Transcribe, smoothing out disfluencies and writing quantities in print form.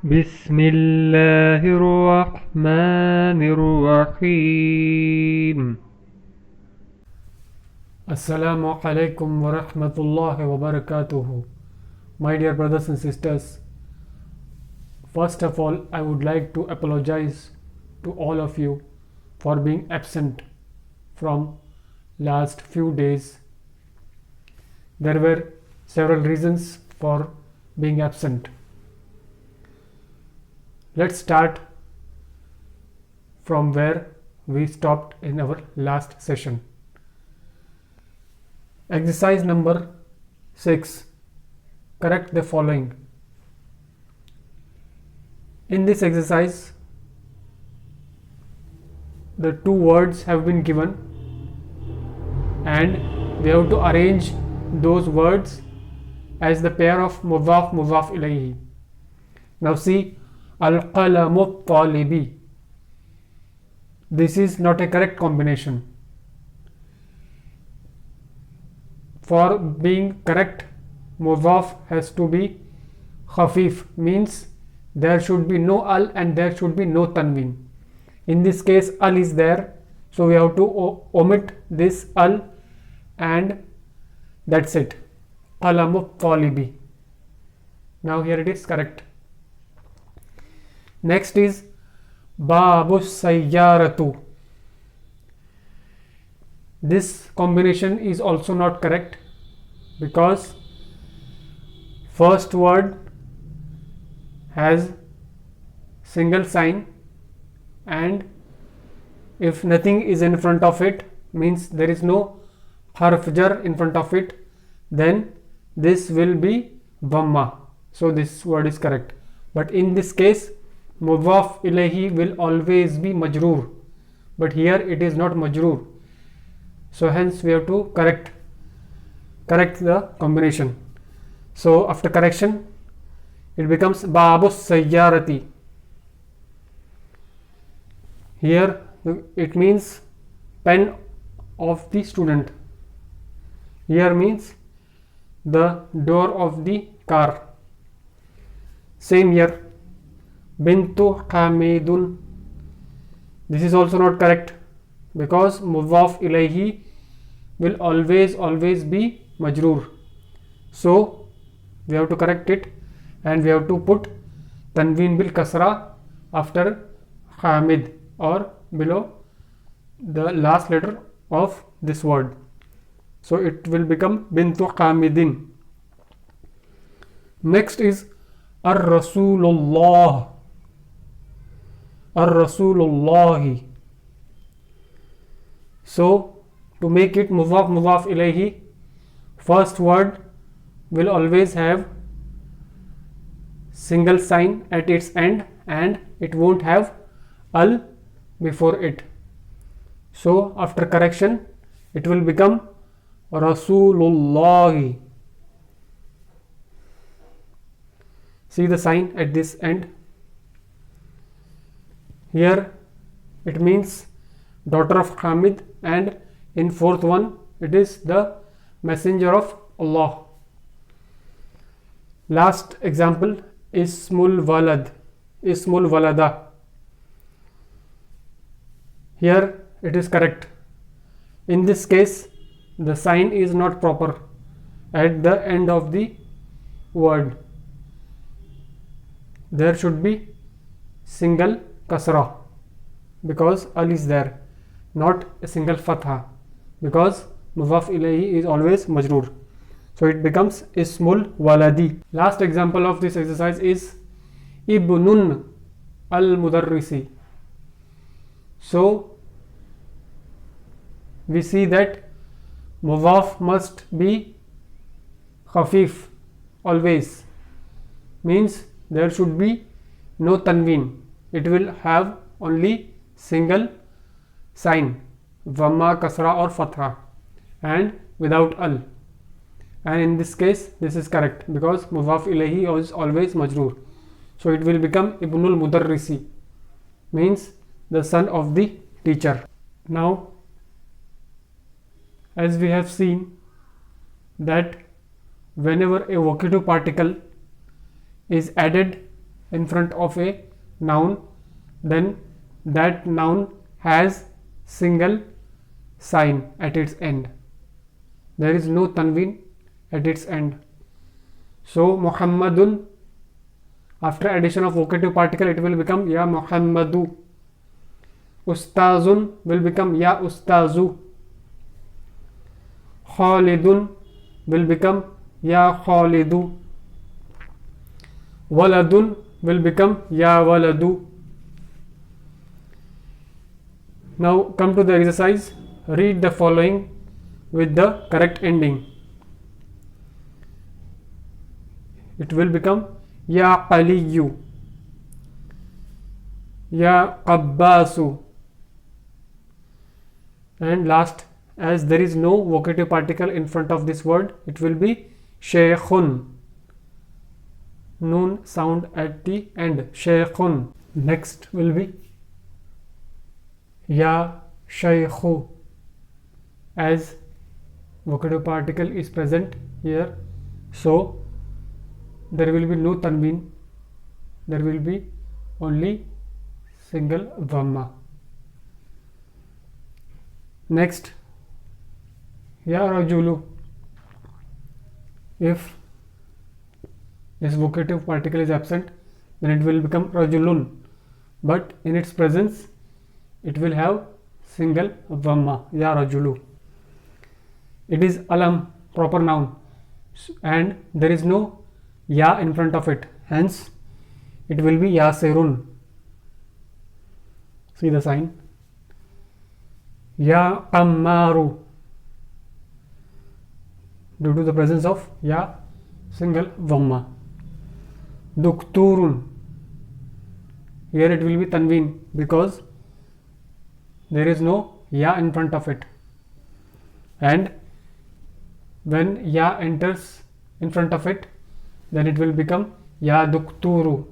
بسم الله الرحمن الرحيم. Assalamu alaikum wa rahmatullahi wa barakatuhu. My dear brothers and sisters, first of all, I would like to apologize to all of you for being absent from last few days. There were several reasons for being absent. Let's start from where we stopped in our last session. Exercise number 6. Correct the following. In this exercise, the two words have been given and we have to arrange those words as the pair of mudhaf mudhaf ilayhi. Now see, al-qalamu talibi. This is not a correct combination. For being correct, mudhaf has to be khafif, means there should be no al and there should be no tanween. In this case, al is there, so we have to omit this al and that's it. Qalamu talibi. Now here it is correct. Next is babu sayyaratu. This combination is also not correct because first word has single sign and if nothing is in front of it, means there is no harf jar in front of it, then this will be dhamma. So this word is correct. But in this case, mudhaf ilayhi will always be majroor, but here it is not majroor, so hence we have to correct the combination. So after correction it becomes babu sayyarati. Here it means pen of the student, here means the door of the car. Same here, bintu hamidun. This is also not correct because mudhaf ilayhi will always be majroor, so we have to correct it and we have to put tanween bil kasra after hamid or below the last letter of this word, so it will become bintu hamidin. Next is ar-rasulullah. Ar-rasulullahi. So to make it mudhaf mudhaf ilayhi, first word will always have single sign at its end and it won't have al before it. So after correction it will become rasulullahi. See the sign at this end. Here it means daughter of Hamid and in fourth one it is the messenger of Allah. Last example, ismul walad, ismul walada. Here it is correct. In this case the sign is not proper at the end of the word. There should be single kasra because al is there, not a single fatha because mudhaf ilayhi is always majroor, so it becomes ismul waladi. Last example of this exercise is ibnun al mudarrisi. So we see that mudhaf must be khafif always, means there should be no tanween, it will have only single sign, dhamma, kasra or fatha, and without al, and in this case this is correct because mudhaf ilayhi is always majroor, so it will become ibnul mudarrisi, means the son of the teacher. Now as we have seen that whenever a vocative particle is added in front of a noun, then that noun has single sign at its end. There is no tanween at its end. So Muhammadun, after addition of vocative particle, it will become Ya Muhammadu. Ustazun will become Ya Ustazu. Khalidun will become Ya Khalidu. Waladun will become Ya Waladu. Now come to the exercise. Read the following with the correct ending. It will become Ya Qaliyu, Ya Qabbasu, and last, as there is no vocative particle in front of this word, it will be Shaykhun. Noon sound at the end. Shaykhun. Next will be Ya Shaykhu, as vocative particle is present here, so there will be no tanween, there will be only single dhamma. Next, Ya Rajulu, if this vocative particle is absent, then it will become Rajulun, but in its presence it will have single dhamma. Ya Rajulu. It is alam, proper noun, and there is no Ya in front of it, hence it will be Yasirun. See the sign. Ya Qammaru, due to the presence of Ya, single dhamma. Dukturun, here it will be tanween because there is no Ya in front of it, and when Ya enters in front of it, then it will become Ya Dukturu.